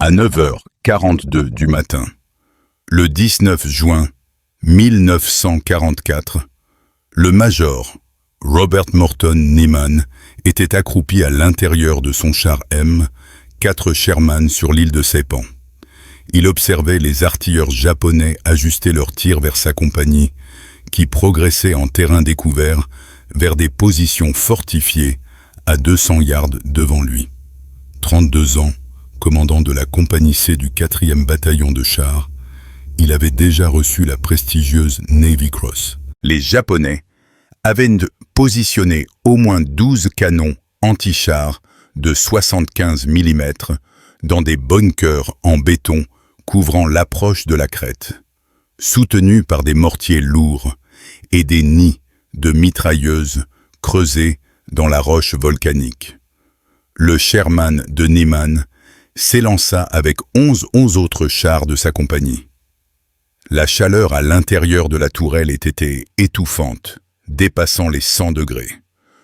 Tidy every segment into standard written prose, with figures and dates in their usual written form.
à 9h42 du matin. Le 19 juin 1944, le major Robert Morton Niemann était accroupi à l'intérieur de son char M4 Sherman sur l'île de Saipan. Il observait les artilleurs japonais ajuster leurs tirs vers sa compagnie, qui progressait en terrain découvert vers des positions fortifiées à 200 yards devant lui. 32 ans, commandant de la compagnie C du 4e bataillon de chars, il avait déjà reçu la prestigieuse Navy Cross. Les Japonais avaient positionné au moins 12 canons anti-chars de 75 mm dans des bunkers en béton couvrant l'approche de la crête, soutenus par des mortiers lourds et des nids de mitrailleuses creusés dans la roche volcanique. Le Sherman de Niemann s'élança avec 11 autres chars de sa compagnie. La chaleur à l'intérieur de la tourelle était étouffante, dépassant les 100 degrés.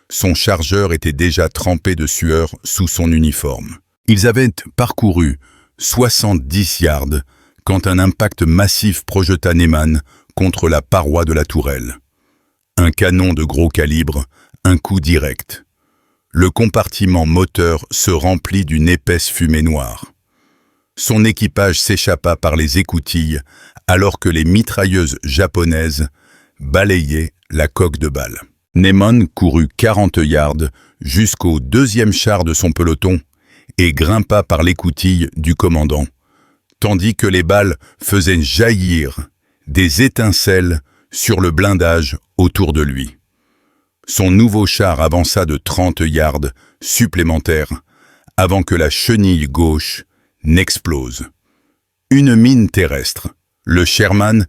Son chargeur était déjà trempé de sueur sous son uniforme. Ils avaient parcouru 70 yards quand un impact massif projeta Niemann contre la paroi de la tourelle. Un canon de gros calibre, un coup direct. Le compartiment moteur se remplit d'une épaisse fumée noire. Son équipage s'échappa par les écoutilles alors que les mitrailleuses japonaises balayaient la coque de balle. Niemann courut 40 yards jusqu'au deuxième char de son peloton et grimpa par l'écoutille du commandant, tandis que les balles faisaient jaillir des étincelles sur le blindage autour de lui. Son nouveau char avança de 30 yards supplémentaires avant que la chenille gauche n'explose. Une mine terrestre, le Sherman,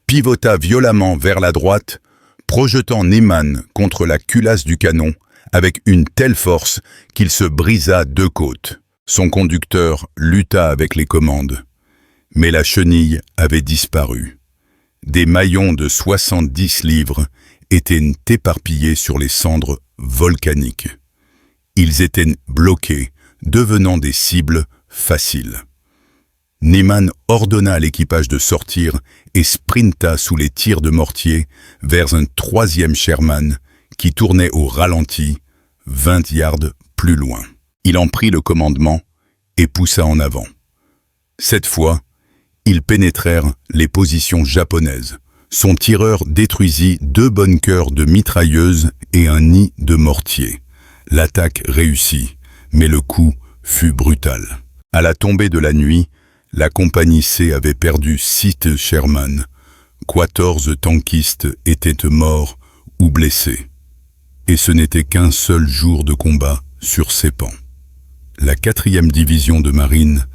pivota violemment vers la droite, projetant Niemann contre la culasse du canon avec une telle force qu'il se brisa 2 côtes. Son conducteur lutta avec les commandes, mais la chenille avait disparu. Des maillons de 70 livres étaient éparpillés sur les cendres volcaniques. Ils étaient bloqués, devenant des cibles faciles. Niemann ordonna à l'équipage de sortir et sprinta sous les tirs de mortier vers un 3e Sherman qui tournait au ralenti 20 yards plus loin. Il en prit le commandement et poussa en avant. Cette fois, ils pénétrèrent les positions japonaises. Son tireur détruisit 2 bunkers de mitrailleuses et un nid de mortier. L'attaque réussit, mais le coup fut brutal. À la tombée de la nuit, la compagnie C avait perdu 6 Sherman. 14 tankistes étaient morts ou blessés. Et ce n'était qu'un seul jour de combat sur Saipan. La 4e division de marine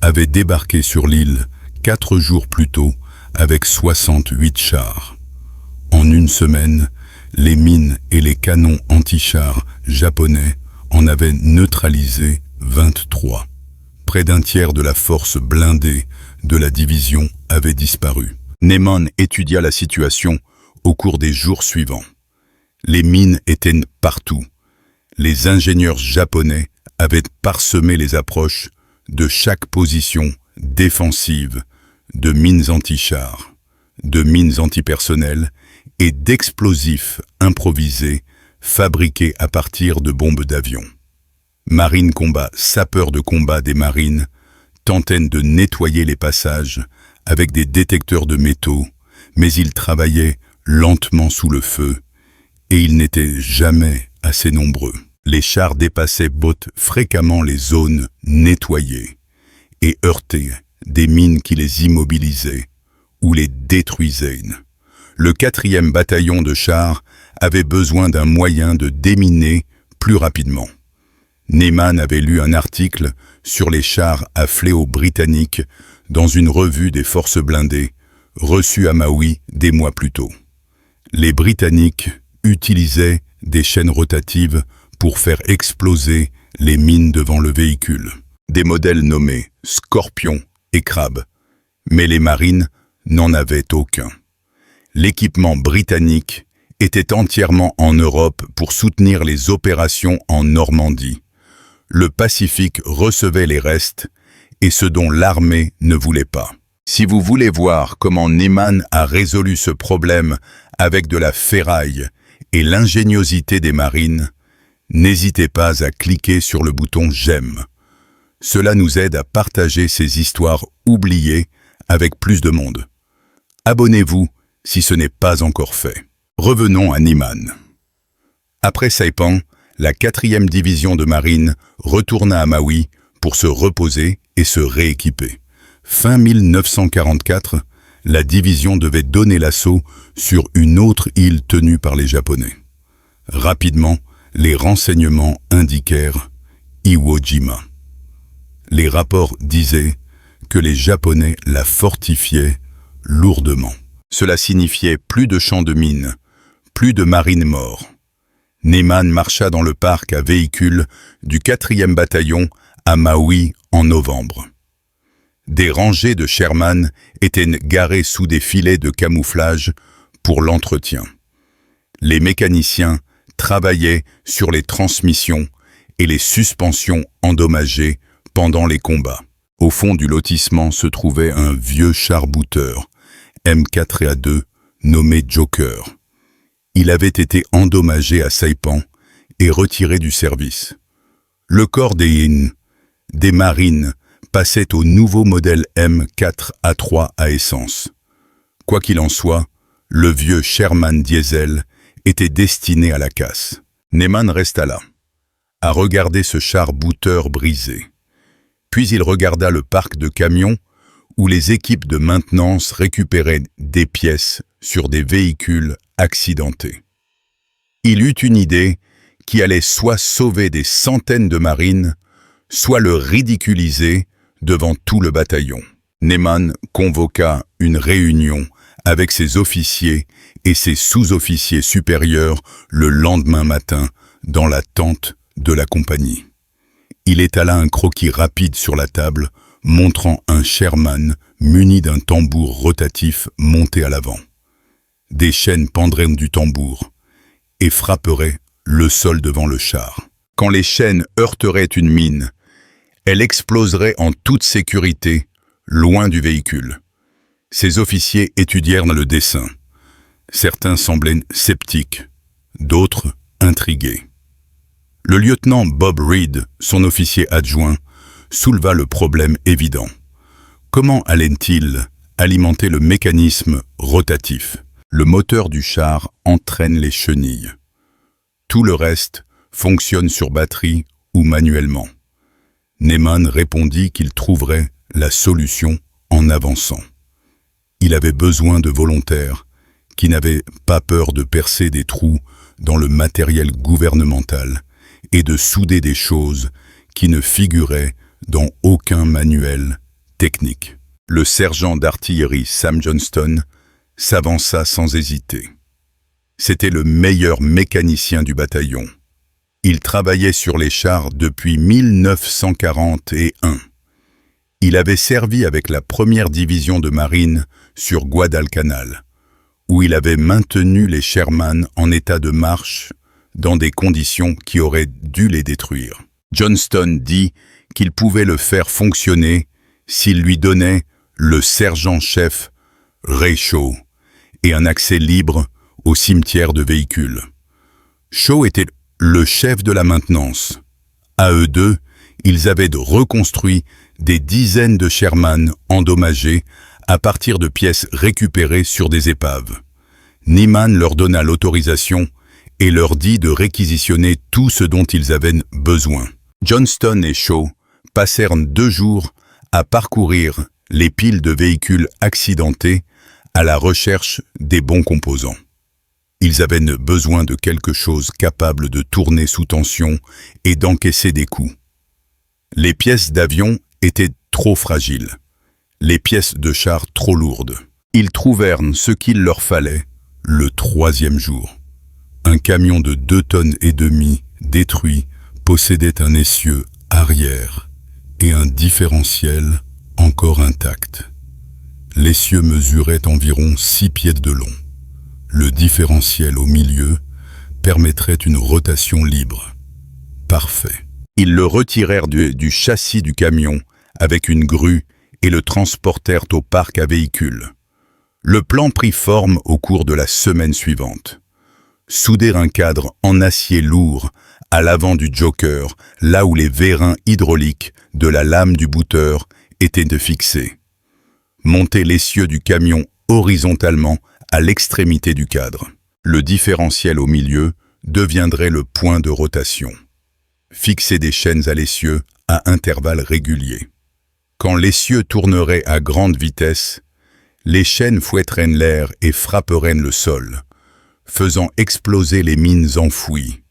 avait débarqué sur l'île 4 jours plus tôt avec 68 chars. En une semaine, les mines et les canons anti-chars japonais en avaient neutralisé 23. Près d'un tiers de la force blindée de la division avait disparu. Niemann étudia la situation au cours des jours suivants. Les mines étaient partout. Les ingénieurs japonais avaient parsemé les approches de chaque position défensive de mines anti-chars, de mines antipersonnelles et d'explosifs improvisés fabriqués à partir de bombes d'avion. Marine Combat, sapeurs de combat des marines, tentaient de nettoyer les passages avec des détecteurs de métaux, mais ils travaillaient lentement sous le feu et ils n'étaient jamais assez nombreux. Les chars dépassaient fréquemment les zones nettoyées et heurtaient des mines qui les immobilisaient ou les détruisaient. Le 4e bataillon de chars avait besoin d'un moyen de déminer plus rapidement. Niemann avait lu un article sur les chars à fléau britanniques dans une revue des forces blindées, reçue à Maui des mois plus tôt. Les Britanniques utilisaient des chaînes rotatives pour faire exploser les mines devant le véhicule. Des modèles nommés Scorpion et Crab, mais les marines n'en avaient aucun. L'équipement britannique était entièrement en Europe pour soutenir les opérations en Normandie. Le Pacifique recevait les restes et ce dont l'armée ne voulait pas. Si vous voulez voir comment Niemann a résolu ce problème avec de la ferraille et l'ingéniosité des marines, n'hésitez pas à cliquer sur le bouton « J'aime ». Cela nous aide à partager ces histoires oubliées avec plus de monde. Abonnez-vous si ce n'est pas encore fait. Revenons à Niemann. Après Saipan, la 4e division de marine retourna à Maui pour se reposer et se rééquiper. Fin 1944, la division devait donner l'assaut sur une autre île tenue par les Japonais. Rapidement, les renseignements indiquèrent Iwo Jima. Les rapports disaient que les Japonais la fortifiaient lourdement. Cela signifiait plus de champs de mines, plus de marines morts. Niemann marcha dans le parc à véhicules du 4e bataillon à Maui en novembre. Des rangées de Sherman étaient garées sous des filets de camouflage pour l'entretien. Les mécaniciens travaillaient sur les transmissions et les suspensions endommagées pendant les combats. Au fond du lotissement se trouvait un vieux char-booteur, M4A2, nommé Joker. Il avait été endommagé à Saipan et retiré du service. Le corps des marines passait au nouveau modèle M4A3 à essence. Quoi qu'il en soit, le vieux Sherman diesel était destiné à la casse. Niemann resta là, à regarder ce char-booteur brisé. Puis il regarda le parc de camions où les équipes de maintenance récupéraient des pièces sur des véhicules accidentés. Il eut une idée qui allait soit sauver des centaines de marines, soit le ridiculiser devant tout le bataillon. Niemann convoqua une réunion avec ses officiers et ses sous-officiers supérieurs le lendemain matin dans la tente de la compagnie. Il étala un croquis rapide sur la table, montrant un Sherman muni d'un tambour rotatif monté à l'avant. Des chaînes pendraient du tambour et frapperaient le sol devant le char. Quand les chaînes heurteraient une mine, elle exploserait en toute sécurité, loin du véhicule. Ces officiers étudièrent le dessin. Certains semblaient sceptiques, d'autres intrigués. Le lieutenant Bob Reed, son officier adjoint, souleva le problème évident. Comment allaient-ils alimenter le mécanisme rotatif? Le moteur du char entraîne les chenilles. Tout le reste fonctionne sur batterie ou manuellement. Niemann répondit qu'il trouverait la solution en avançant. Il avait besoin de volontaires qui n'avaient pas peur de percer des trous dans le matériel gouvernemental et de souder des choses qui ne figuraient dans aucun manuel technique. Le sergent d'artillerie Sam Johnston s'avança sans hésiter. C'était le meilleur mécanicien du bataillon. Il travaillait sur les chars depuis 1941. Il avait servi avec la 1re division de marine sur Guadalcanal, où il avait maintenu les Sherman en état de marche dans des conditions qui auraient dû les détruire. Johnston dit qu'il pouvait le faire fonctionner s'il lui donnait le sergent-chef Ray Shaw et un accès libre au cimetière de véhicules. Shaw était le chef de la maintenance. À eux deux, ils avaient reconstruit des dizaines de Sherman endommagés à partir de pièces récupérées sur des épaves. Niemann leur donna l'autorisation et leur dit de réquisitionner tout ce dont ils avaient besoin. Johnston et Shaw passèrent 2 jours à parcourir les piles de véhicules accidentés à la recherche des bons composants. Ils avaient besoin de quelque chose capable de tourner sous tension et d'encaisser des coups. Les pièces d'avion étaient trop fragiles, les pièces de char trop lourdes. Ils trouvèrent ce qu'il leur fallait le 3e jour. Un camion de 2,5 tonnes détruit possédait un essieu arrière et un différentiel encore intact. L'essieu mesurait environ 6 pieds de long. Le différentiel au milieu permettrait une rotation libre. Parfait. Ils le retirèrent du châssis du camion avec une grue et le transportèrent au parc à véhicules. Le plan prit forme au cours de la semaine suivante. Souder un cadre en acier lourd à l'avant du Joker, là où les vérins hydrauliques de la lame du booter étaient fixés. Monter l'essieu du camion horizontalement à l'extrémité du cadre. Le différentiel au milieu deviendrait le point de rotation. Fixer des chaînes à l'essieu à intervalles réguliers. Quand l'essieu tournerait à grande vitesse, les chaînes fouetteraient l'air et frapperaient le sol, faisant exploser les mines enfouies.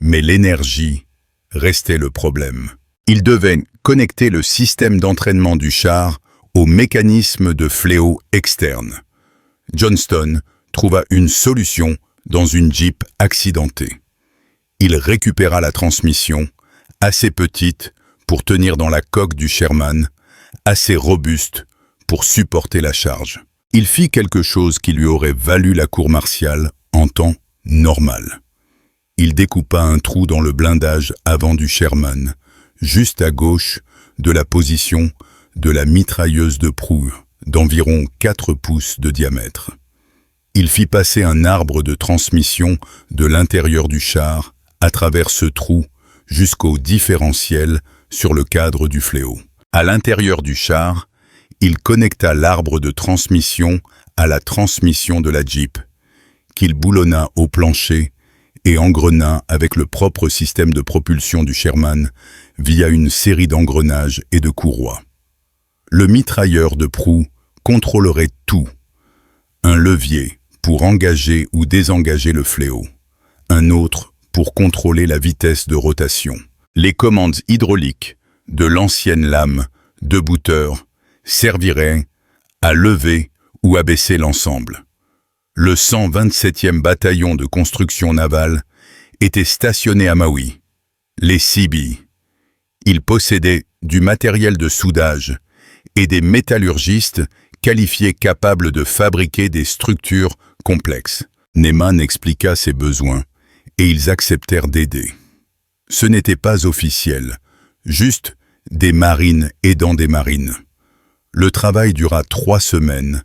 Mais l'énergie restait le problème. Il devait connecter le système d'entraînement du char au mécanisme de fléau externe. Johnston trouva une solution dans une Jeep accidentée. Il récupéra la transmission, assez petite pour tenir dans la coque du Sherman, assez robuste pour supporter la charge. Il fit quelque chose qui lui aurait valu la cour martiale en temps normal. Il découpa un trou dans le blindage avant du Sherman, juste à gauche de la position de la mitrailleuse de proue, d'environ 4 pouces de diamètre. Il fit passer un arbre de transmission de l'intérieur du char à travers ce trou jusqu'au différentiel sur le cadre du fléau. À l'intérieur du char, il connecta l'arbre de transmission à la transmission de la Jeep, qu'il boulonna au plancher et engrena avec le propre système de propulsion du Sherman via une série d'engrenages et de courroies. Le mitrailleur de proue contrôlerait tout. Un levier pour engager ou désengager le fléau, un autre pour contrôler la vitesse de rotation. Les commandes hydrauliques de l'ancienne lame de booter serviraient à lever ou abaisser l'ensemble. Le 127e bataillon de construction navale était stationné à Maui, les Seabee. Il possédait du matériel de soudage et des métallurgistes qualifiés capables de fabriquer des structures complexes. Neyman expliqua ses besoins et ils acceptèrent d'aider. Ce n'était pas officiel, juste des marines aidant des marines. Le travail dura 3 semaines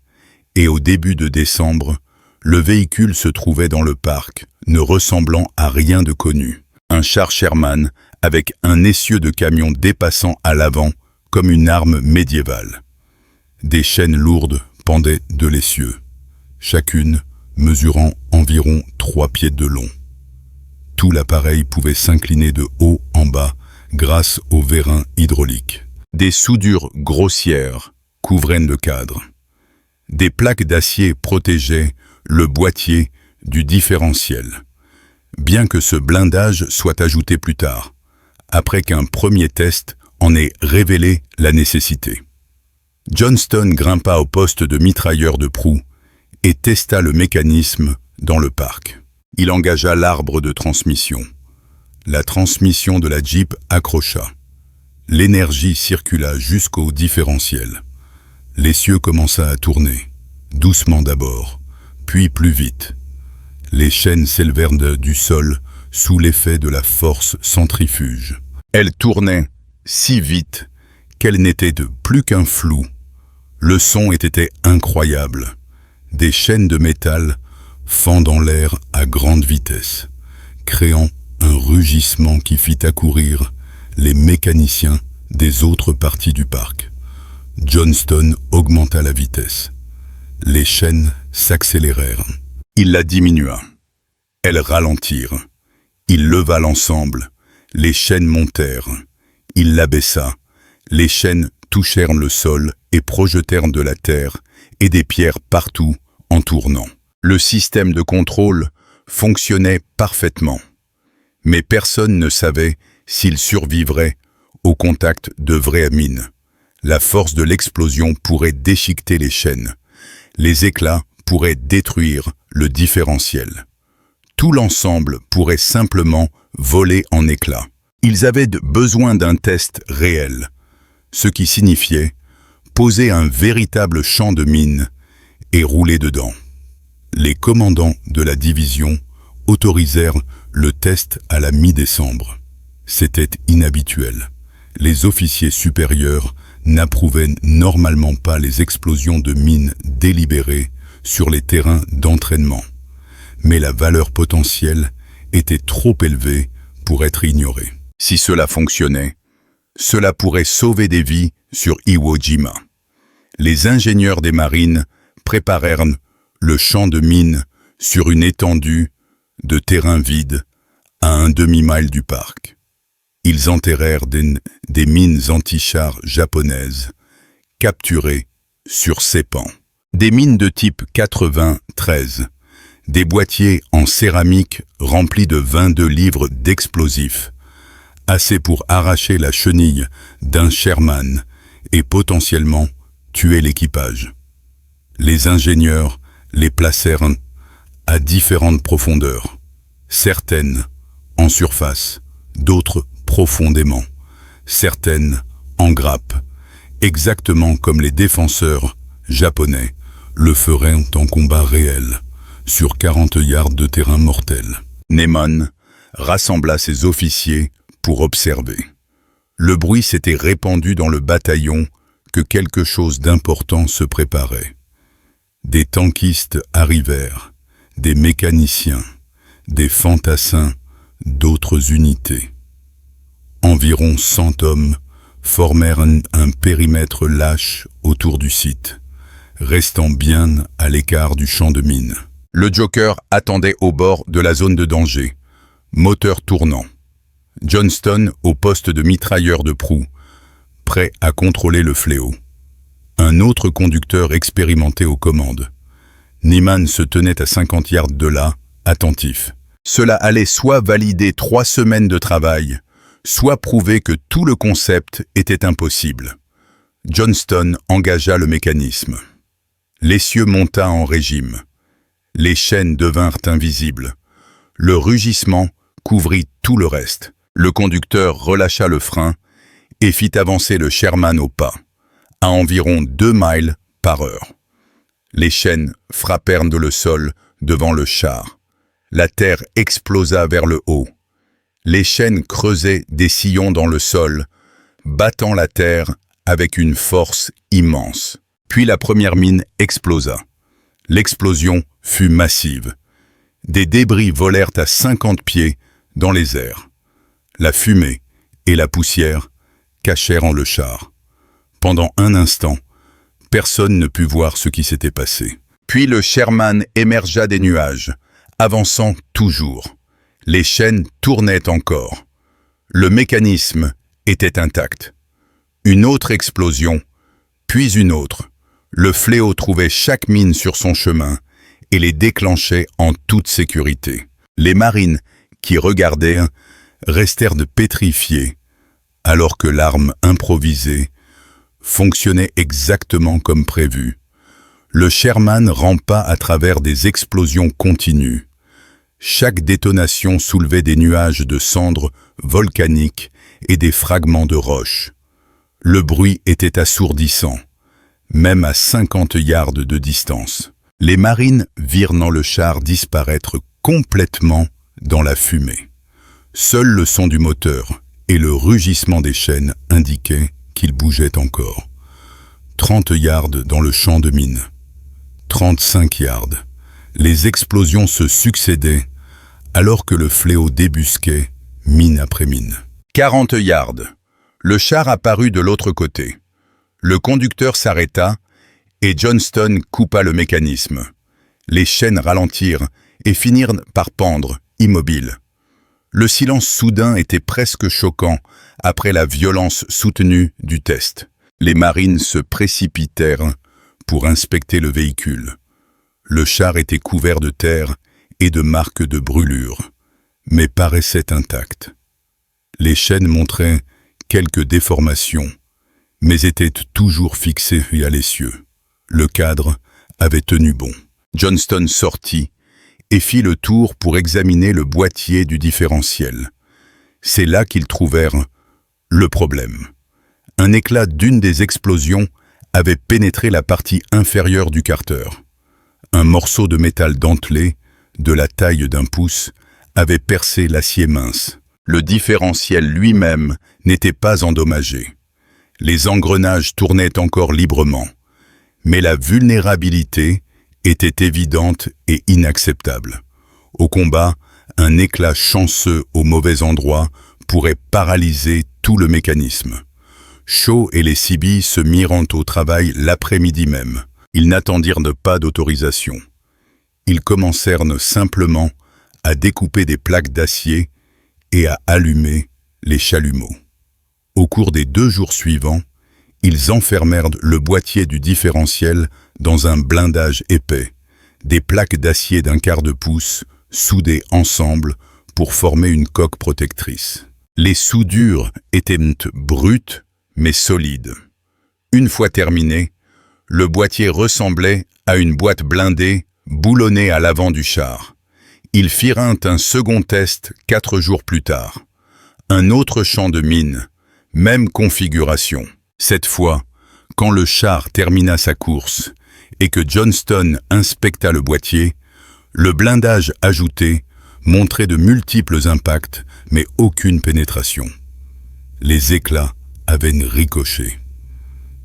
et au début de décembre, le véhicule se trouvait dans le parc, ne ressemblant à rien de connu. Un char Sherman avec un essieu de camion dépassant à l'avant comme une arme médiévale. Des chaînes lourdes pendaient de l'essieu, chacune mesurant environ 3 pieds de long. Tout l'appareil pouvait s'incliner de haut en bas grâce aux vérins hydrauliques. Des soudures grossières couvraient le cadre. Des plaques d'acier protégeaient le boîtier du différentiel, bien que ce blindage soit ajouté plus tard, après qu'un premier test en ait révélé la nécessité. Johnston grimpa au poste de mitrailleur de proue et testa le mécanisme dans le parc. Il engagea l'arbre de transmission. La transmission de la Jeep accrocha. L'énergie circula jusqu'au différentiel. L'essieu commença à tourner, doucement d'abord, puis plus vite. Les chaînes s'élevèrent du sol sous l'effet de la force centrifuge. Elles tournaient si vite qu'elles n'étaient plus qu'un flou. Le son était incroyable. Des chaînes de métal fendant l'air à grande vitesse, créant un rugissement qui fit accourir les mécaniciens des autres parties du parc. Johnston augmenta la vitesse. Les chaînes s'accélérèrent. Il la diminua. Elles ralentirent. Il leva l'ensemble. Les chaînes montèrent. Il l'abaissa. Les chaînes touchèrent le sol et projetèrent de la terre et des pierres partout en tournant. Le système de contrôle fonctionnait parfaitement. Mais personne ne savait s'il survivrait au contact de vraies mines. La force de l'explosion pourrait déchiqueter les chaînes. Les éclats pourraient détruire le différentiel. Tout l'ensemble pourrait simplement voler en éclats. Ils avaient besoin d'un test réel, ce qui signifiait poser un véritable champ de mines et rouler dedans. Les commandants de la division autorisèrent le test à la mi-décembre. C'était inhabituel. Les officiers supérieurs n'approuvait normalement pas les explosions de mines délibérées sur les terrains d'entraînement. Mais la valeur potentielle était trop élevée pour être ignorée. Si cela fonctionnait, cela pourrait sauver des vies sur Iwo Jima. Les ingénieurs des marines préparèrent le champ de mines sur une étendue de terrain vide à un demi-mile du parc. Ils enterrèrent des mines anti-chars japonaises capturées sur Saipan. Des mines de type 93, des boîtiers en céramique remplis de 22 livres d'explosifs, assez pour arracher la chenille d'un Sherman et potentiellement tuer l'équipage. Les ingénieurs les placèrent à différentes profondeurs, certaines en surface, d'autres profondément, certaines en grappe, exactement comme les défenseurs japonais le feraient en combat réel, sur 40 yards de terrain mortel. Nemon rassembla ses officiers pour observer. Le bruit s'était répandu dans le bataillon que quelque chose d'important se préparait. Des tankistes arrivèrent, des mécaniciens, des fantassins d'autres unités. Environ 100 hommes formèrent un périmètre lâche autour du site, restant bien à l'écart du champ de mines. Le Joker attendait au bord de la zone de danger, moteur tournant. Johnston au poste de mitrailleur de proue, prêt à contrôler le fléau. Un autre conducteur expérimenté aux commandes. Niemann se tenait à 50 yards de là, attentif. Cela allait soit valider 3 semaines de travail, soit prouver que tout le concept était impossible. Johnston engagea le mécanisme. L'essieu monta en régime. Les chaînes devinrent invisibles. Le rugissement couvrit tout le reste. Le conducteur relâcha le frein et fit avancer le Sherman au pas, à environ 2 miles par heure. Les chaînes frappèrent le sol devant le char. La terre explosa vers le haut. Les chaînes creusaient des sillons dans le sol, battant la terre avec une force immense. Puis la première mine explosa. L'explosion fut massive. Des débris volèrent à 50 pieds dans les airs. La fumée et la poussière cachèrent le char. Pendant un instant, personne ne put voir ce qui s'était passé. Puis le Sherman émergea des nuages, avançant toujours. Les chaînes tournaient encore. Le mécanisme était intact. Une autre explosion, puis une autre. Le fléau trouvait chaque mine sur son chemin et les déclenchait en toute sécurité. Les marines qui regardaient restèrent pétrifiés, alors que l'arme improvisée fonctionnait exactement comme prévu. Le Sherman rampa à travers des explosions continues. Chaque détonation soulevait des nuages de cendres volcaniques et des fragments de roches. Le bruit était assourdissant, même à 50 yards de distance. Les marines virent le char disparaître complètement dans la fumée. Seul le son du moteur et le rugissement des chaînes indiquaient qu'il bougeait encore. 30 yards dans le champ de mine. 35 yards. Les explosions se succédaient alors que le fléau débusquait mine après mine. 40 yards. Le char apparut de l'autre côté. Le conducteur s'arrêta et Johnston coupa le mécanisme. Les chaînes ralentirent et finirent par pendre, immobiles. Le silence soudain était presque choquant après la violence soutenue du test. Les marines se précipitèrent pour inspecter le véhicule. Le char était couvert de terre et de marques de brûlure, mais paraissait intact. Les chaînes montraient quelques déformations, mais étaient toujours fixées à l'essieu. Le cadre avait tenu bon. Johnston sortit et fit le tour pour examiner le boîtier du différentiel. C'est là qu'ils trouvèrent le problème. Un éclat d'une des explosions avait pénétré la partie inférieure du carter. Un morceau de métal dentelé, de la taille d'un pouce, avait percé l'acier mince. Le différentiel lui-même n'était pas endommagé. Les engrenages tournaient encore librement, mais la vulnérabilité était évidente et inacceptable. Au combat, un éclat chanceux au mauvais endroit pourrait paralyser tout le mécanisme. Shaw et les CB se mirent au travail l'après-midi même. Ils n'attendirent pas d'autorisation. Ils commencèrent simplement à découper des plaques d'acier et à allumer les chalumeaux. Au cours des 2 jours suivants, ils enfermèrent le boîtier du différentiel dans un blindage épais, des plaques d'acier d'1/4 de pouce soudées ensemble pour former une coque protectrice. Les soudures étaient brutes mais solides. Une fois terminé, le boîtier ressemblait à une boîte blindée boulonnée à l'avant du char. Ils firent un second test 4 jours plus tard. Un autre champ de mine, même configuration. Cette fois, quand le char termina sa course et que Johnston inspecta le boîtier, le blindage ajouté montrait de multiples impacts, mais aucune pénétration. Les éclats avaient ricoché.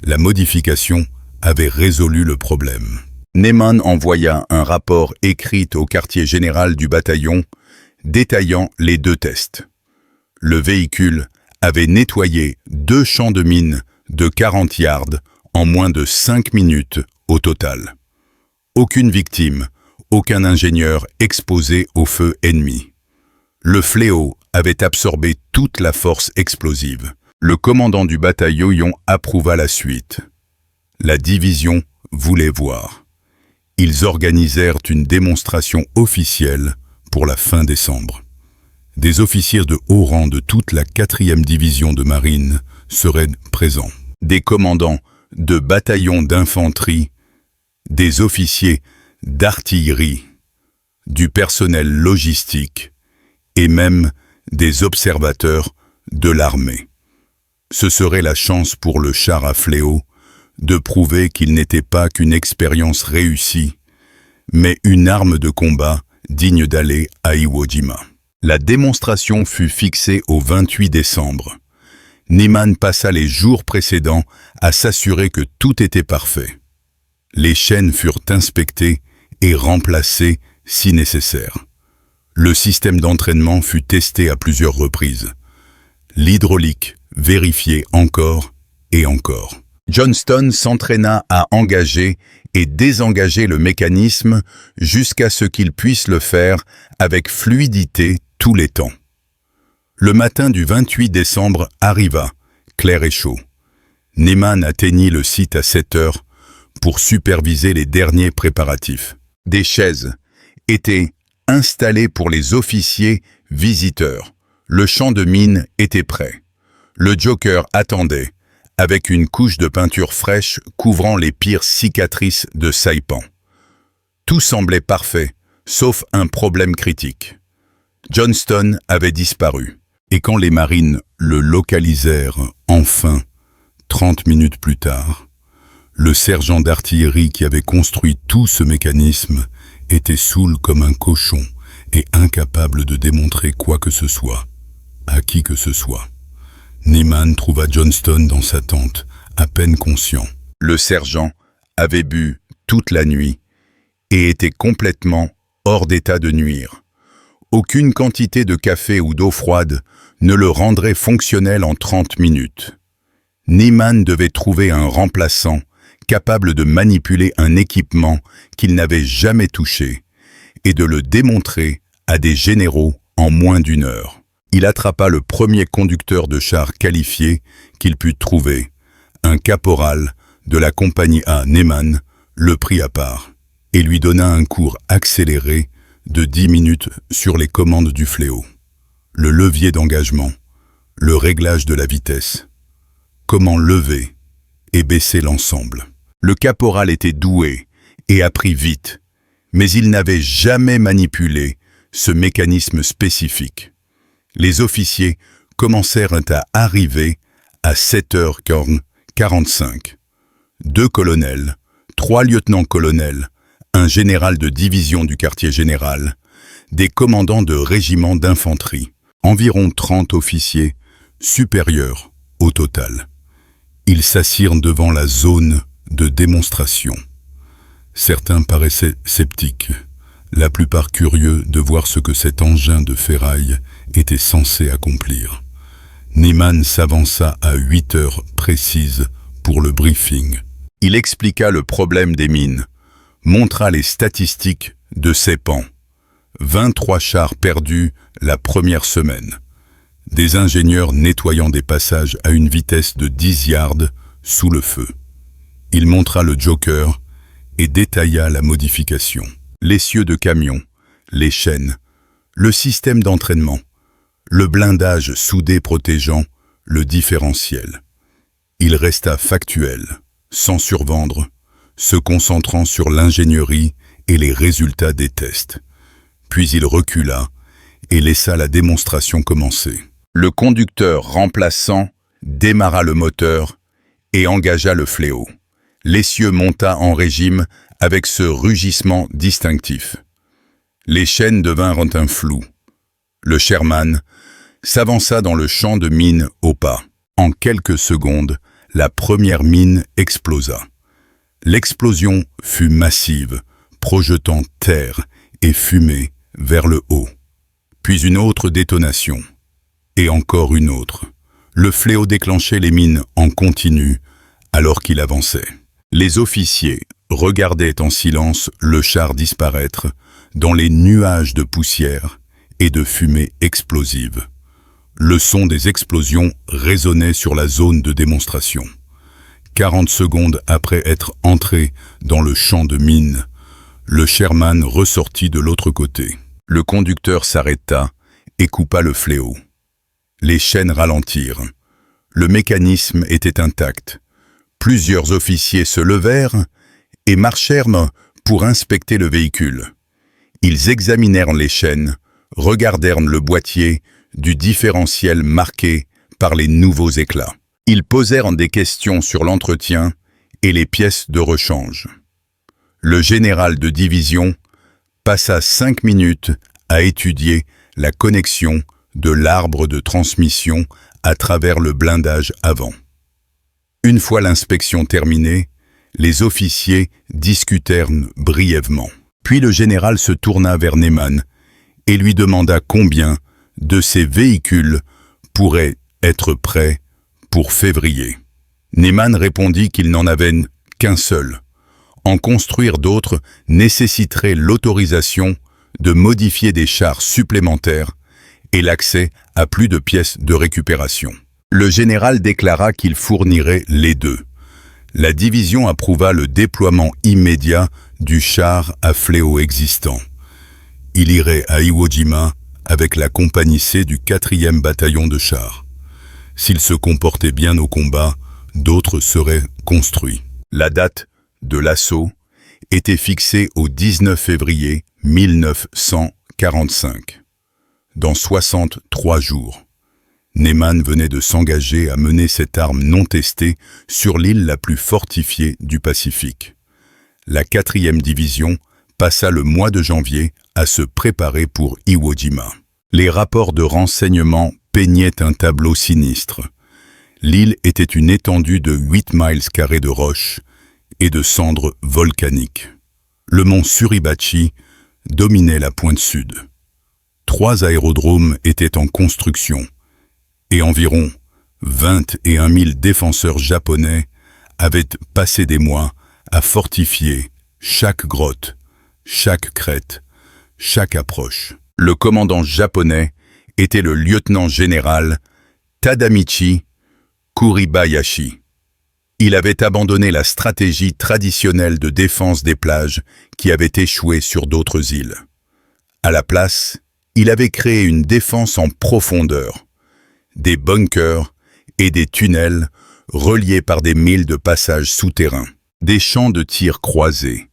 La modification avait résolu le problème. Neyman envoya un rapport écrit au quartier général du bataillon, détaillant les 2 tests. Le véhicule avait nettoyé 2 champs de mine de 40 yards en moins de 5 minutes au total. Aucune victime, aucun ingénieur exposé au feu ennemi. Le fléau avait absorbé toute la force explosive. Le commandant du bataillon approuva la suite. La division voulait voir. Ils organisèrent une démonstration officielle pour la fin décembre. Des officiers de haut rang de toute la 4e division de marine seraient présents. Des commandants de bataillons d'infanterie, des officiers d'artillerie, du personnel logistique et même des observateurs de l'armée. Ce serait la chance pour le char à fléau de prouver qu'il n'était pas qu'une expérience réussie, mais une arme de combat digne d'aller à Iwo Jima. La démonstration fut fixée au 28 décembre. Neyman passa les jours précédents à s'assurer que tout était parfait. Les chaînes furent inspectées et remplacées si nécessaire. Le système d'entraînement fut testé à plusieurs reprises. L'hydraulique vérifié encore et encore. Johnston s'entraîna à engager et désengager le mécanisme jusqu'à ce qu'il puisse le faire avec fluidité tous les temps. Le matin du 28 décembre arriva, clair et chaud. Neyman atteignit le site à 7 heures pour superviser les derniers préparatifs. Des chaises étaient installées pour les officiers visiteurs. Le champ de mine était prêt. Le Joker attendait, avec une couche de peinture fraîche couvrant les pires cicatrices de Saipan. Tout semblait parfait, sauf un problème critique. Johnston avait disparu, et quand les marines le localisèrent enfin, 30 minutes plus tard, le sergent d'artillerie qui avait construit tout ce mécanisme était saoul comme un cochon et incapable de démontrer quoi que ce soit, à qui que ce soit. Neyman trouva Johnston dans sa tente, à peine conscient. Le sergent avait bu toute la nuit et était complètement hors d'état de nuire. Aucune quantité de café ou d'eau froide ne le rendrait fonctionnel en 30 minutes. Neyman devait trouver un remplaçant capable de manipuler un équipement qu'il n'avait jamais touché et de le démontrer à des généraux en moins d'1 heure. Il attrapa le premier conducteur de char qualifié qu'il put trouver, un caporal de la compagnie A. Neyman, le prit à part et lui donna un cours accéléré de 10 minutes sur les commandes du fléau. Le levier d'engagement, le réglage de la vitesse, comment lever et baisser l'ensemble. Le caporal était doué et apprit vite, mais il n'avait jamais manipulé ce mécanisme spécifique. Les officiers commencèrent à arriver à 7h45. 2 colonels, 3 lieutenants-colonels, un général de division du quartier général, des commandants de régiments d'infanterie, environ 30 officiers, supérieurs au total. Ils s'assirent devant la zone de démonstration. Certains paraissaient sceptiques, la plupart curieux de voir ce que cet engin de ferraille était censé accomplir. Niemann s'avança à 8 heures précises pour le briefing. Il expliqua le problème des mines, montra les statistiques de Saipan. 23 chars perdus la première semaine. Des ingénieurs nettoyant des passages à une vitesse de 10 yards sous le feu. Il montra le Joker et détailla la modification. L'essieu de camion, les chaînes, le système d'entraînement, le blindage soudé protégeant le différentiel. Il resta factuel, sans survendre, se concentrant sur l'ingénierie et les résultats des tests. Puis il recula et laissa la démonstration commencer. Le conducteur remplaçant démarra le moteur et engagea le fléau. L'essieu monta en régime avec ce rugissement distinctif. Les chaînes devinrent un flou. Le Sherman s'avança dans le champ de mine au pas. En quelques secondes, la première mine explosa. L'explosion fut massive, projetant terre et fumée vers le haut. Puis une autre détonation. Et encore une autre. Le fléau déclenchait les mines en continu alors qu'il avançait. Les officiers regardaient en silence le char disparaître dans les nuages de poussière et de fumée explosive. Le son des explosions résonnait sur la zone de démonstration. 40 secondes après être entré dans le champ de mine, le Sherman ressortit de l'autre côté. Le conducteur s'arrêta et coupa le fléau. Les chaînes ralentirent. Le mécanisme était intact. Plusieurs officiers se levèrent et marchèrent pour inspecter le véhicule. Ils examinèrent les chaînes, regardèrent le boîtier du différentiel marqué par les nouveaux éclats. Ils posèrent des questions sur l'entretien et les pièces de rechange. Le général de division passa 5 minutes à étudier la connexion de l'arbre de transmission à travers le blindage avant. Une fois l'inspection terminée, les officiers discutèrent brièvement. Puis le général se tourna vers Niemann et lui demanda combien de ces véhicules pourraient être prêts pour février. Niemann répondit qu'il n'en avait qu'un seul. En construire d'autres nécessiterait l'autorisation de modifier des chars supplémentaires et l'accès à plus de pièces de récupération. Le général déclara qu'il fournirait les deux. La division approuva le déploiement immédiat du char à fléau existant. Il irait à Iwo Jima avec la compagnie C du 4e bataillon de chars. S'il se comportait bien au combat, d'autres seraient construits. La date de l'assaut était fixée au 19 février 1945. Dans 63 jours, Niemann venait de s'engager à mener cette arme non testée sur l'île la plus fortifiée du Pacifique. La 4e division passa le mois de janvier à se préparer pour Iwo Jima. Les rapports de renseignement peignaient un tableau sinistre. L'île était une étendue de 8 miles carrés de roches et de cendres volcaniques. Le mont Suribachi dominait la pointe sud. 3 aérodromes étaient en construction et environ 21 000 défenseurs japonais avaient passé des mois à fortifier chaque grotte, chaque crête, chaque approche. Le commandant japonais était le lieutenant-général Tadamichi Kuribayashi. Il avait abandonné la stratégie traditionnelle de défense des plages qui avait échoué sur d'autres îles. À la place, il avait créé une défense en profondeur, des bunkers et des tunnels reliés par des milles de passages souterrains, des champs de tir croisés,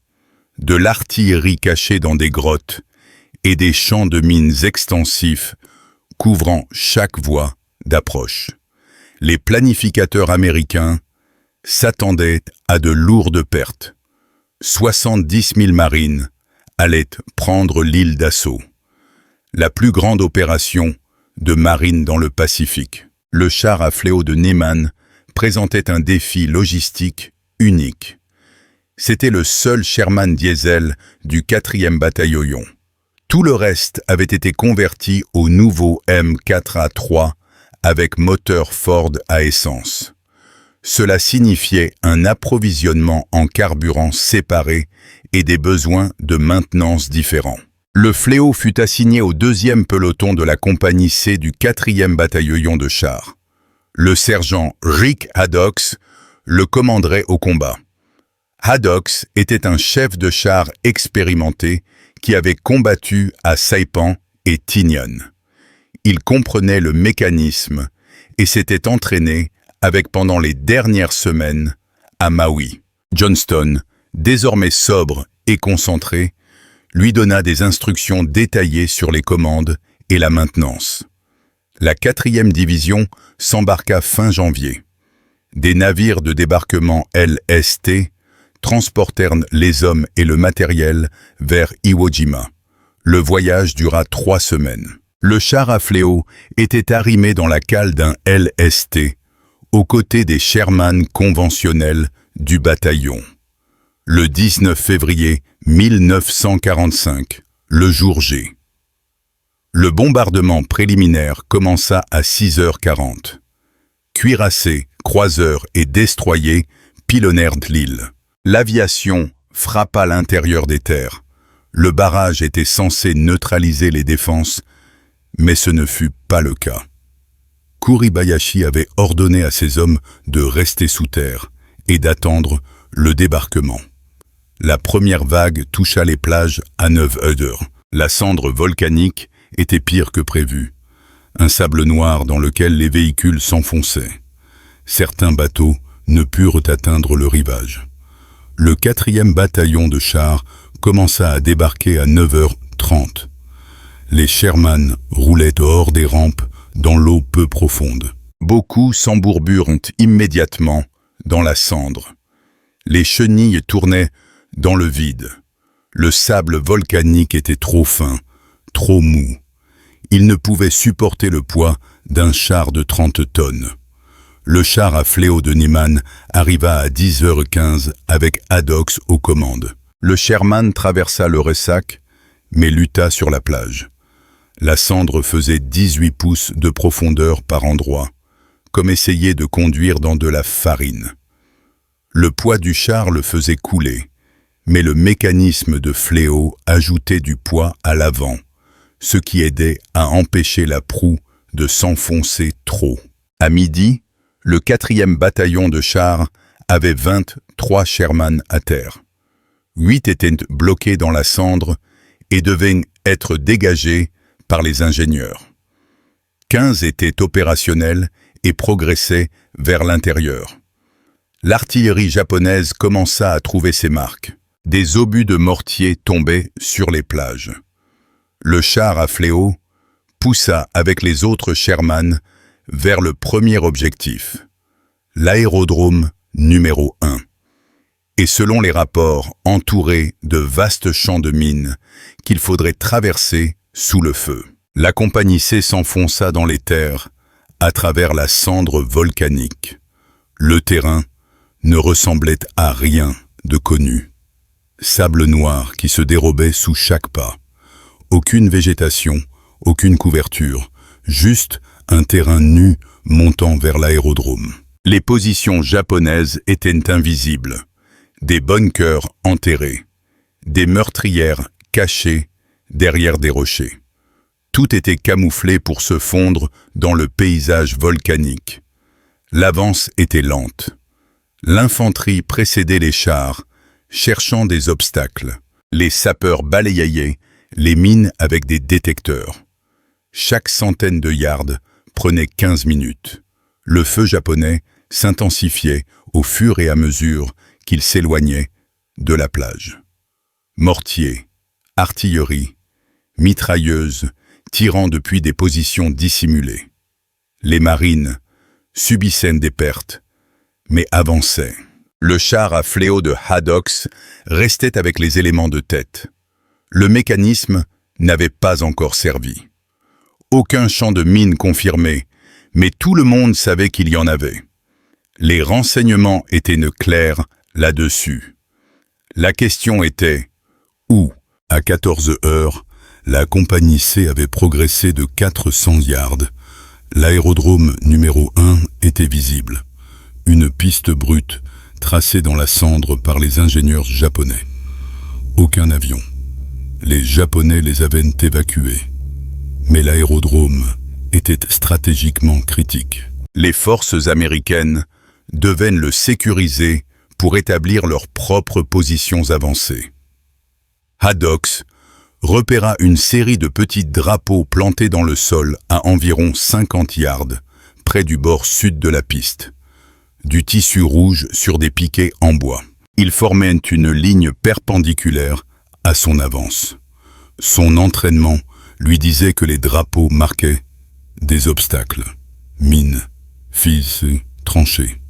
de l'artillerie cachée dans des grottes et des champs de mines extensifs couvrant chaque voie d'approche. Les planificateurs américains s'attendaient à de lourdes pertes. 70 000 marines allaient prendre l'île d'assaut. La plus grande opération de marine dans le Pacifique. Le char à fléau de Niemann présentait un défi logistique unique. C'était le seul Sherman diesel du 4e bataillon. Tout le reste avait été converti au nouveau M4A3 avec moteur Ford à essence. Cela signifiait un approvisionnement en carburant séparé et des besoins de maintenance différents. Le Fléau fut assigné au 2e peloton de la compagnie C du 4e bataillon de chars. Le sergent Rick Haddox le commanderait au combat. Haddox était un chef de char expérimenté qui avait combattu à Saipan et Tinian. Il comprenait le mécanisme et s'était entraîné avec pendant les dernières semaines à Maui. Johnston, désormais sobre et concentré, lui donna des instructions détaillées sur les commandes et la maintenance. La 4e division s'embarqua fin janvier. Des navires de débarquement LST transportèrent les hommes et le matériel vers Iwo Jima. Le voyage dura 3 semaines. Le char à fléau était arrimé dans la cale d'un LST, aux côtés des Sherman conventionnels du bataillon. Le 19 février 1945, le jour G. Le bombardement préliminaire commença à 6h40. Cuirassés, croiseurs et destroyers pilonnèrent l'île. L'aviation frappa l'intérieur des terres. Le barrage était censé neutraliser les défenses, mais ce ne fut pas le cas. Kuribayashi avait ordonné à ses hommes de rester sous terre et d'attendre le débarquement. La première vague toucha les plages à 9h. La cendre volcanique était pire que prévu. Un sable noir dans lequel les véhicules s'enfonçaient. Certains bateaux ne purent atteindre le rivage. Le 4e bataillon de chars commença à débarquer à 9h30. Les Sherman roulaient hors des rampes dans l'eau peu profonde. Beaucoup s'embourburent immédiatement dans la cendre. Les chenilles tournaient dans le vide. Le sable volcanique était trop fin, trop mou. Il ne pouvait supporter le poids d'un char de 30 tonnes. Le char à fléau de Niemann arriva à 10h15 avec Haddox aux commandes. Le Sherman traversa le ressac, mais lutta sur la plage. La cendre faisait 18 pouces de profondeur par endroit, comme essayer de conduire dans de la farine. Le poids du char le faisait couler, mais le mécanisme de fléau ajoutait du poids à l'avant, ce qui aidait à empêcher la proue de s'enfoncer trop. À midi, le 4e bataillon de chars avait 23 Sherman à terre. 8 étaient bloqués dans la cendre et devaient être dégagés par les ingénieurs. 15 étaient opérationnels et progressaient vers l'intérieur. L'artillerie japonaise commença à trouver ses marques. Des obus de mortier tombaient sur les plages. Le char à fléau poussa avec les autres Sherman vers le premier objectif, l'aérodrome numéro 1. Et selon les rapports, entouré de vastes champs de mines qu'il faudrait traverser sous le feu. La compagnie C s'enfonça dans les terres à travers la cendre volcanique. Le terrain ne ressemblait à rien de connu. Sable noir qui se dérobait sous chaque pas. Aucune végétation, aucune couverture, juste un terrain nu montant vers l'aérodrome. Les positions japonaises étaient invisibles. Des bunkers enterrés. Des meurtrières cachées derrière des rochers. Tout était camouflé pour se fondre dans le paysage volcanique. L'avance était lente. L'infanterie précédait les chars, cherchant des obstacles. Les sapeurs balayaient les mines avec des détecteurs. Chaque centaine de yards prenait 15 minutes. Le feu japonais s'intensifiait au fur et à mesure qu'il s'éloignait de la plage. Mortiers, artillerie, mitrailleuses tirant depuis des positions dissimulées. Les marines subissaient des pertes, mais avançaient. Le char à fléau de Haddox restait avec les éléments de tête. Le mécanisme n'avait pas encore servi. Aucun champ de mine confirmé, mais tout le monde savait qu'il y en avait. Les renseignements étaient clairs là-dessus. La question était où? À 14 heures, la compagnie C avait progressé de 400 yards. L'aérodrome numéro 1 était visible. Une piste brute tracée dans la cendre par les ingénieurs japonais. Aucun avion. Les Japonais les avaient évacués. Mais l'aérodrome était stratégiquement critique. Les forces américaines devaient le sécuriser pour établir leurs propres positions avancées. Haddox repéra une série de petits drapeaux plantés dans le sol à environ 50 yards, près du bord sud de la piste. Du tissu rouge sur des piquets en bois. Ils formaient une ligne perpendiculaire à son avance. Son entraînement lui disait que les drapeaux marquaient des obstacles, mines, fils, tranchées.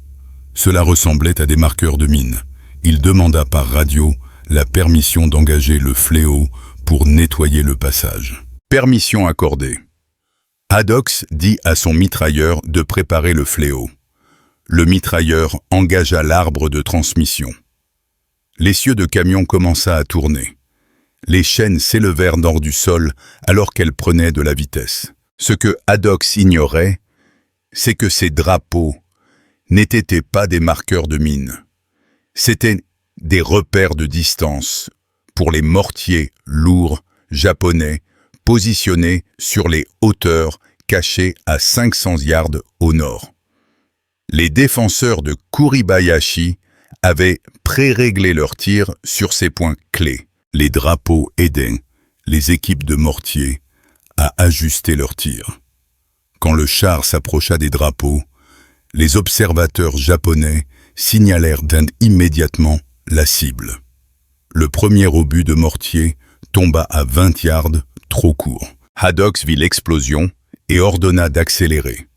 Cela ressemblait à des marqueurs de mines. Il demanda par radio la permission d'engager le fléau pour nettoyer le passage. Permission accordée. Haddox dit à son mitrailleur de préparer le fléau. Le mitrailleur engagea l'arbre de transmission. L'essieu de camion commença à tourner. Les chaînes s'élevèrent hors du sol alors qu'elles prenaient de la vitesse. Ce que Haddox ignorait, c'est que ces drapeaux n'étaient pas des marqueurs de mine. C'étaient des repères de distance pour les mortiers lourds japonais positionnés sur les hauteurs cachées à 500 yards au nord. Les défenseurs de Kuribayashi avaient pré-réglé leurs tirs sur ces points clés. Les drapeaux aidaient les équipes de mortiers à ajuster leurs tirs. Quand le char s'approcha des drapeaux, les observateurs japonais signalèrent immédiatement la cible. Le premier obus de mortier tomba à 20 yards, trop court. Haddox vit l'explosion et ordonna d'accélérer.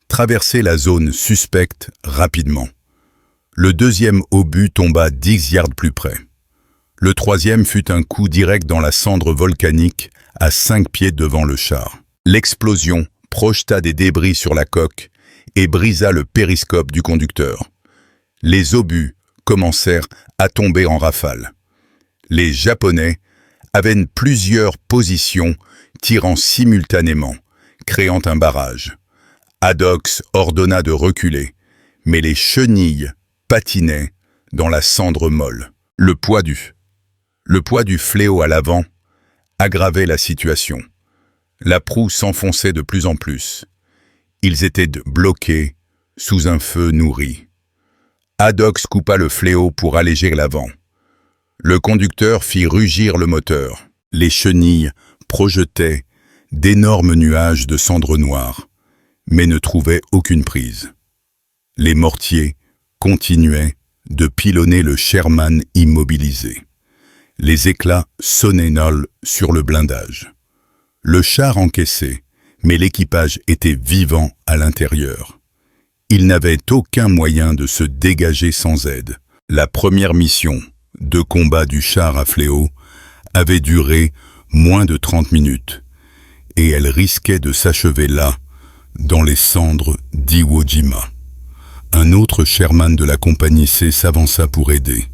Traverser la zone suspecte rapidement. Le deuxième obus tomba 10 yards plus près. Le troisième fut un coup direct dans la cendre volcanique à 5 pieds devant le char. L'explosion projeta des débris sur la coque et brisa le périscope du conducteur. Les obus commencèrent à tomber en rafale. Les Japonais avaient plusieurs positions tirant simultanément, créant un barrage. Haddox ordonna de reculer, mais les chenilles patinaient dans la cendre molle. Le poids du fléau à l'avant aggravait la situation. La proue s'enfonçait de plus en plus. Ils étaient bloqués sous un feu nourri. Haddox coupa le fléau pour alléger l'avant. Le conducteur fit rugir le moteur. Les chenilles projetaient d'énormes nuages de cendres noires, mais ne trouvaient aucune prise. Les mortiers continuaient de pilonner le Sherman immobilisé. Les éclats sonnaient nol sur le blindage. Le char encaissait, mais l'équipage était vivant à l'intérieur. Il n'avait aucun moyen de se dégager sans aide. La première mission de combat du char à fléau avait duré moins de 30 minutes, et elle risquait de s'achever là, dans les cendres d'Iwo Jima. Un autre Sherman de la compagnie C s'avança pour aider.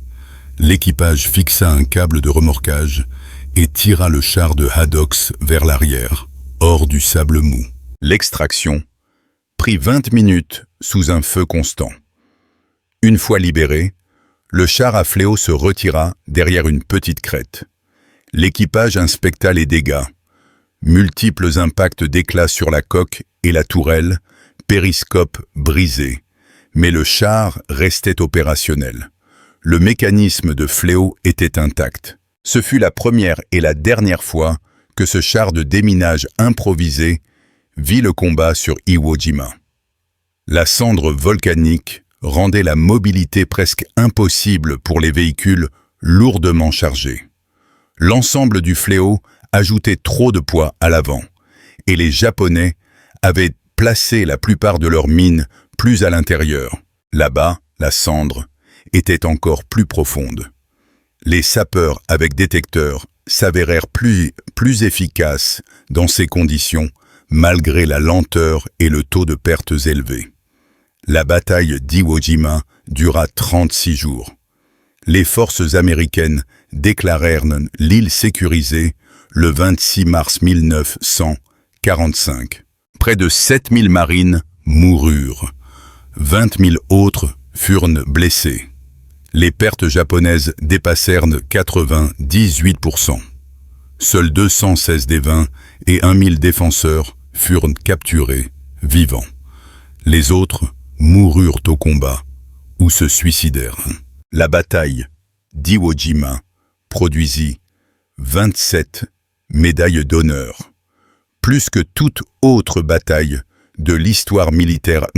L'équipage fixa un câble de remorquage et tira le char de Haddox vers l'arrière, hors du sable mou. L'extraction prit 20 minutes sous un feu constant. Une fois libéré, le char à fléau se retira derrière une petite crête. L'équipage inspecta les dégâts. Multiples impacts d'éclats sur la coque et la tourelle, périscope brisé. Mais le char restait opérationnel. Le mécanisme de fléau était intact. Ce fut la première et la dernière fois que ce char de déminage improvisé vit le combat sur Iwo Jima. La cendre volcanique rendait la mobilité presque impossible pour les véhicules lourdement chargés. L'ensemble du fléau ajoutait trop de poids à l'avant, et les Japonais avaient placé la plupart de leurs mines plus à l'intérieur. Là-bas, la cendre était encore plus profonde. Les sapeurs avec détecteurs s'avérèrent plus efficaces dans ces conditions, malgré la lenteur et le taux de pertes élevés. La bataille d'Iwo Jima dura 36 jours. Les forces américaines déclarèrent l'île sécurisée le 26 mars 1945. Près de 7000 marines moururent. 20 000 autres furent blessés. Les pertes japonaises dépassèrent 98%. Seuls 216 des 20 et 1000 défenseurs furent capturés vivants. Les autres moururent au combat ou se suicidèrent. La bataille d'Iwo Jima produisit 27 médailles d'honneur, plus que toute autre bataille de l'histoire militaire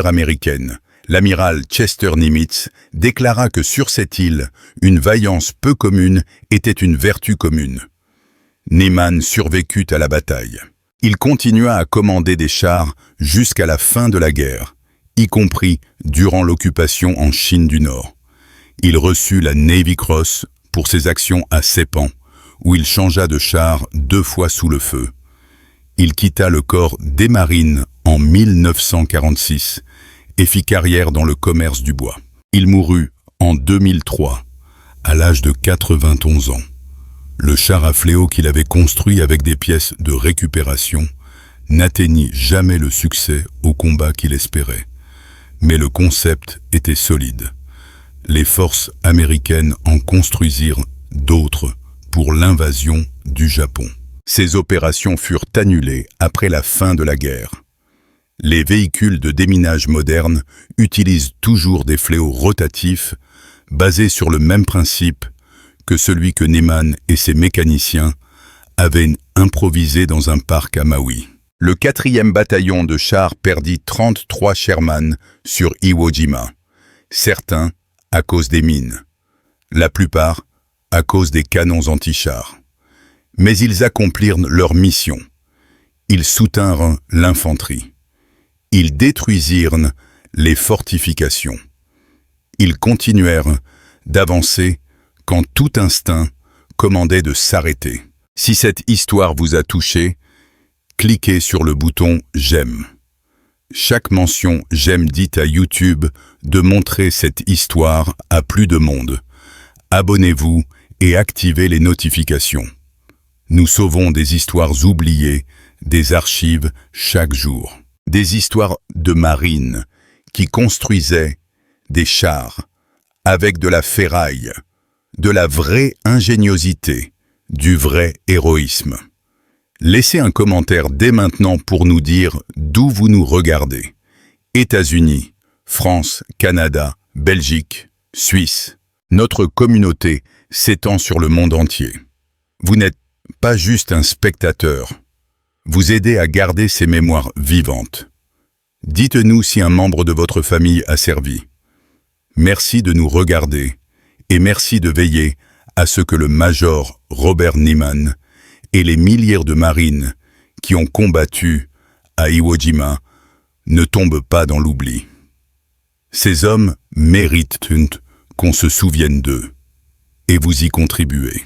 américaine. L'amiral Chester Nimitz déclara que sur cette île, une vaillance peu commune était une vertu commune. Niemann survécut à la bataille. Il continua à commander des chars jusqu'à la fin de la guerre, y compris durant l'occupation en Chine du Nord. Il reçut la Navy Cross pour ses actions à Saipan, où il changea de char 2 fois sous le feu. Il quitta le corps des marines en 1946 et fit carrière dans le commerce du bois. Il mourut en 2003, à l'âge de 91 ans. Le char à fléau qu'il avait construit avec des pièces de récupération n'atteignit jamais le succès au combat qu'il espérait. Mais le concept était solide. Les forces américaines en construisirent d'autres pour l'invasion du Japon. Ces opérations furent annulées après la fin de la guerre. Les véhicules de déminage modernes utilisent toujours des fléaux rotatifs basés sur le même principe que celui que Niemann et ses mécaniciens avaient improvisé dans un parc à Maui. Le 4e bataillon de chars perdit 33 Sherman sur Iwo Jima, certains à cause des mines, la plupart à cause des canons anti-chars. Mais ils accomplirent leur mission. Ils soutinrent l'infanterie. Ils détruisirent les fortifications. Ils continuèrent d'avancer quand tout instinct commandait de s'arrêter. Si cette histoire vous a touché, cliquez sur le bouton « J'aime ». Chaque mention « J'aime » dit à YouTube de montrer cette histoire à plus de monde. Abonnez-vous et activez les notifications. Nous sauvons des histoires oubliées, des archives chaque jour. Des histoires de marines qui construisaient des chars avec de la ferraille, de la vraie ingéniosité, du vrai héroïsme. Laissez un commentaire dès maintenant pour nous dire d'où vous nous regardez. États-Unis, France, Canada, Belgique, Suisse. Notre communauté s'étend sur le monde entier. Vous n'êtes pas juste un spectateur. Vous aidez à garder ces mémoires vivantes. Dites-nous si un membre de votre famille a servi. Merci de nous regarder et merci de veiller à ce que le major Robert Niemann et les milliers de marines qui ont combattu à Iwo Jima ne tombent pas dans l'oubli. Ces hommes méritent qu'on se souvienne d'eux et vous y contribuez.